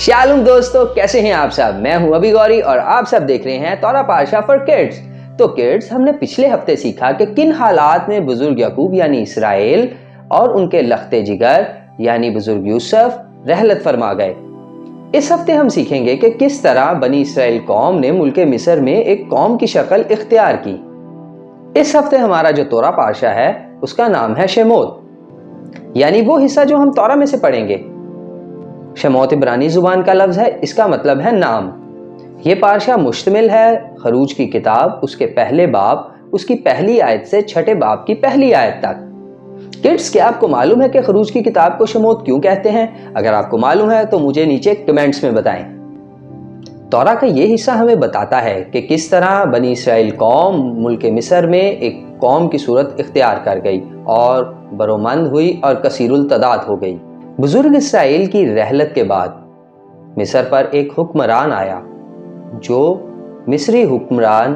शालूम दोस्तों, कैसे हैं आप सब। मैं हूं अभी गौरी और आप सब देख रहे हैं तौरा पारशा फॉर किड्स। तो किड्स, हमने पिछले हफ्ते सीखा कि किन हालात में बुजुर्ग याकूब यानी इसराइल और उनके लख्ते जिगर यानी बुजुर्ग यूसुफ रहलत फरमा गए। इस हफ्ते हम सीखेंगे कि किस तरह बनी इसराइल कौम ने मुल्के मिस्र में एक कौम की शक्ल इख्तियार की। इस हफ्ते हमारा जो तौरा पारशा है उसका नाम है शेमोत, यानी वो हिस्सा जो हम तौरा में से पढ़ेंगे। शेमोत इब्रानी जुबान का लफ्ज है, इसका मतलब है नाम। ये पारशा मुश्तमिल है खरूज की किताब, उसके पहले बाब, उसकी पहली आयत से छठे बाब की पहली आयत तक। किड्स, क्या आपको मालूम है कि खरूज की किताब को शेमोत क्यों कहते हैं? अगर आपको मालूम है तो मुझे नीचे कमेंट्स में बताएं। तौरा का ये हिस्सा हमें बताता है कि किस तरह बनी इसराइल कौम मुल्क मिस्र में एक कौम की सूरत इख्तियार कर गई और बरोमंद हुई और कसीरुल तदाद हो गई। बुजुर्ग इसराइल की रहलत के बाद मिस्र पर एक हुक्मरान आया जो मिस्री हुक्मरान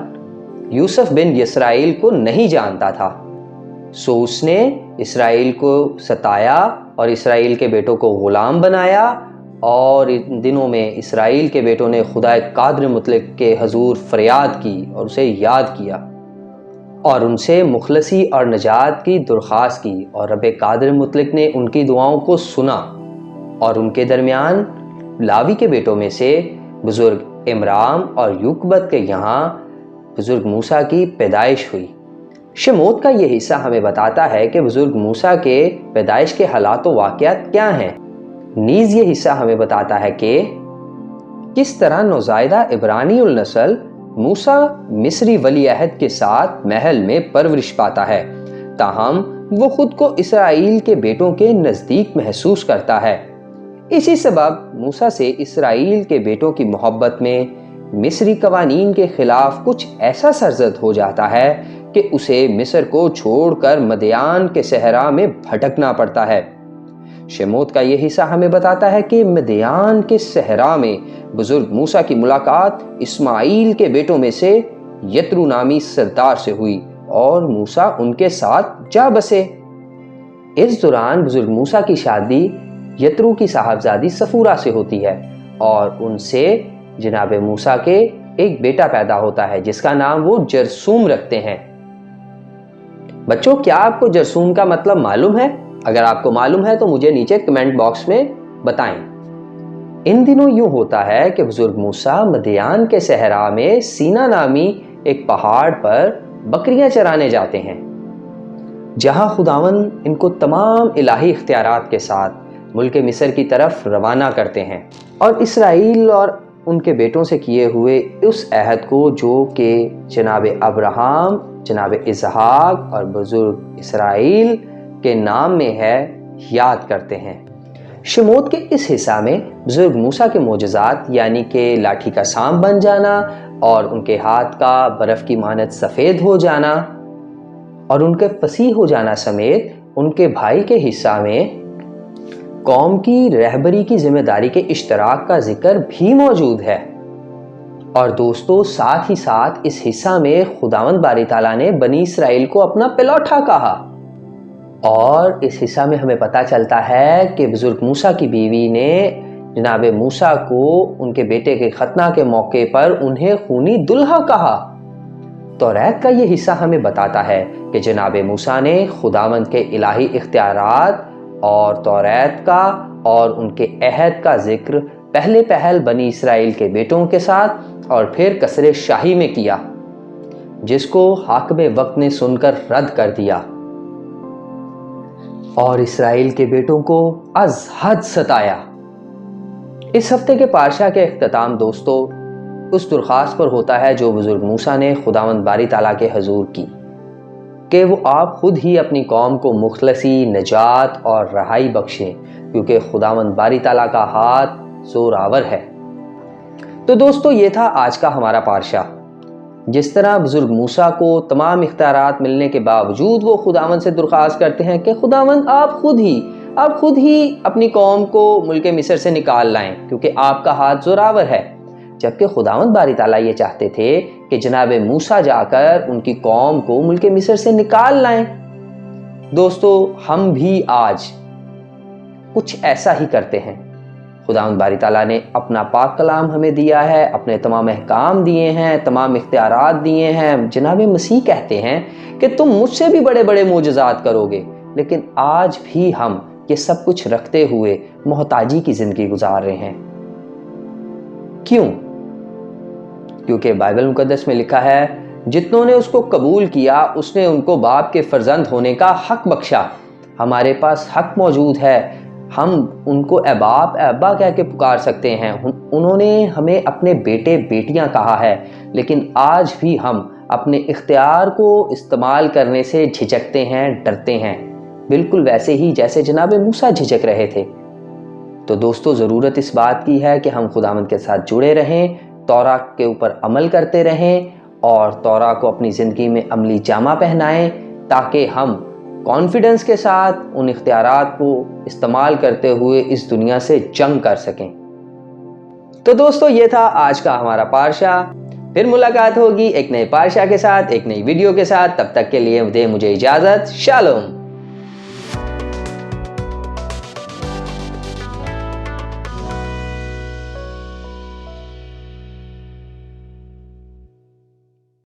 यूसुफ बिन यसराइल को नहीं जानता था। सो उसने इसराइल को सताया और इसराइल के बेटों को गुलाम बनाया, और इन दिनों में इसराइल के बेटों ने खुदाए कादिर मुतलक के हजूर फरियाद की और उसे याद किया और उनसे मुखलसी और नजात की दरख्वास्त की, और रब कादिर मुतलक ने उनकी दुआओं को सुना और उनके दरमियान लावी के बेटों में से बुजुर्ग इमराम और युकबत के यहाँ बुजुर्ग मूसा की पैदाइश हुई। शेमोत का ये हिस्सा हमें बताता है कि बुजुर्ग मूसा के पैदाइश के हालात व वाक़यात क्या हैं। नीज ये हिस्सा हमें बताता है कि किस तरह नौज़ायदा इब्रानी उल नस्ल मूसा मिस्री वली अहद के साथ महल में परवरिश पाता है, ताहम वो खुद को इसराइल के बेटों के नज़दीक महसूस करता है। इसी सबब मूसा से इसराइल के बेटों की मोहब्बत में मिस्री कवानीन के खिलाफ कुछ ऐसा सरजद हो जाता है कि उसे मिस्र को छोड़कर मदियान के सहरा में भटकना पड़ता है। शेमोत का यह हिस्सा हमें बताता है कि मदियान के सहरा में बुजुर्ग मूसा की मुलाकात इस्माइल के बेटों में से यत्रू नामी सरदार से हुई और मूसा उनके साथ जा बसे। इस दौरान बुजुर्ग मूसा की शादी यत्रू की साहबजादी सफूरा से होती है और उनसे जनाब मूसा के एक बेटा पैदा होता है जिसका नाम वो जरसूम रखते हैं। बच्चों, क्या आपको जरसूम का मतलब मालूम है? अगर आपको मालूम है तो मुझे नीचे कमेंट बॉक्स में बताएं। इन दिनों यूं होता है कि बुजुर्ग मूसा मदियान के सहरा में सीना नामी एक पहाड़ पर बकरियां चराने जाते हैं, जहां खुदावन इनको तमाम इलाही इख्तियारात के साथ मुल्क मिस्र की तरफ रवाना करते हैं और इसराइल और उनके बेटों से किए हुए उस अहद को जो कि जनाब अब्राहम, जनाब इसहाक और बुजुर्ग इसराइल के नाम में है, याद करते हैं। शेमोत के इस हिस्सा में बुजुर्ग मूसा के मोजज़ात यानी कि लाठी का सांप बन जाना और उनके हाथ का बर्फ की मानद सफ़ेद हो जाना और उनके फसीह हो जाना समेत उनके भाई के हिस्सा में कौम की रहबरी की जिम्मेदारी के इश्तराक का जिक्र भी मौजूद है। और दोस्तों, साथ ही साथ इस हिस्सा में खुदावंद बारी ताला ने बनी इसराइल को अपना पिलौठा कहा, और इस हिस्सा में हमें पता चलता है कि बुजुर्ग मूसा की बीवी ने जनाब मूसा को उनके बेटे के खतना के मौके पर उन्हें खूनी दुल्हा कहा। तौरात का ये हिस्सा हमें बताता है कि जनाब मूसा ने खुदावंद के इलाही इख्तियारात और तौरात का और उनके अहद का जिक्र पहले पहल बनी इसराइल के बेटों के साथ और फिर कसरे शाही में किया, जिसको हाकिम वक्त ने सुनकर रद्द कर दिया और इसराइल के बेटों को अज हद सताया। इस हफ्ते के पारशा के इख्तिताम दोस्तों उस दरख्वास्त पर होता है जो बुजुर्ग मूसा ने खुदावंद बारी ताला के हजूर की कि वो आप खुद ही अपनी कौम को मुखलसी, नजात और रहाई बख्शें, क्योंकि खुदावंद बारी ताला का हाथ जोरावर है। तो दोस्तों, ये था आज का हमारा पारशा। जिस तरह बुजुर्ग मूसा को तमाम इख्तियारात मिलने के बावजूद वो खुदावंद से दरख्वास्त करते हैं कि खुदावंद आप खुद ही अपनी कौम को मुल्क मिस्र से निकाल लाएं, क्योंकि आपका हाथ जोरावर है। जबकि खुदावंद बारी ताला ये चाहते थे कि जनाब मूसा जाकर उनकी कौम को मुल्क मिस्र से निकाल लाएं। दोस्तों, हम भी आज कुछ ऐसा ही करते हैं। खुदावंद बारी ताला ने अपना पाक कलाम हमें दिया है, अपने तमाम अहकाम दिए हैं, तमाम इख्तियारात दिए हैं। जनाब मसीह कहते हैं कि तुम मुझसे भी बड़े बड़े मोजज़ात करोगे, लेकिन आज भी हम ये सब कुछ रखते हुए मोहताजी की ज़िंदगी गुजार रहे हैं। क्यों? क्योंकि बाइबल मुकद्दस में लिखा है, जितनों ने उसको कबूल किया उसने उनको बाप के फर्जंद होने का हक बख्शा। हमारे पास हक मौजूद है, हम उनको ए बाप ए अब्बा कह के पुकार सकते हैं। उन्होंने हमें अपने बेटे बेटियां कहा है, लेकिन आज भी हम अपने इख्तियार को इस्तेमाल करने से झिझकते हैं, डरते हैं, बिल्कुल वैसे ही जैसे जनाब मूसा झिझक रहे थे। तो दोस्तों, ज़रूरत इस बात की है कि हम खुदावंद के साथ जुड़े रहें, तौरा के ऊपर अमल करते रहें और तौरा को अपनी ज़िंदगी में अमली जामा पहनाएं, ताकि हम कॉन्फिडेंस के साथ उन इख्तियारात को इस्तेमाल करते हुए इस दुनिया से जंग कर सकें। तो दोस्तों, ये था आज का हमारा पारशा। फिर मुलाकात होगी एक नए पारशा के साथ, एक नई वीडियो के साथ। तब तक के लिए दे मुझे इजाज़त। शालोम।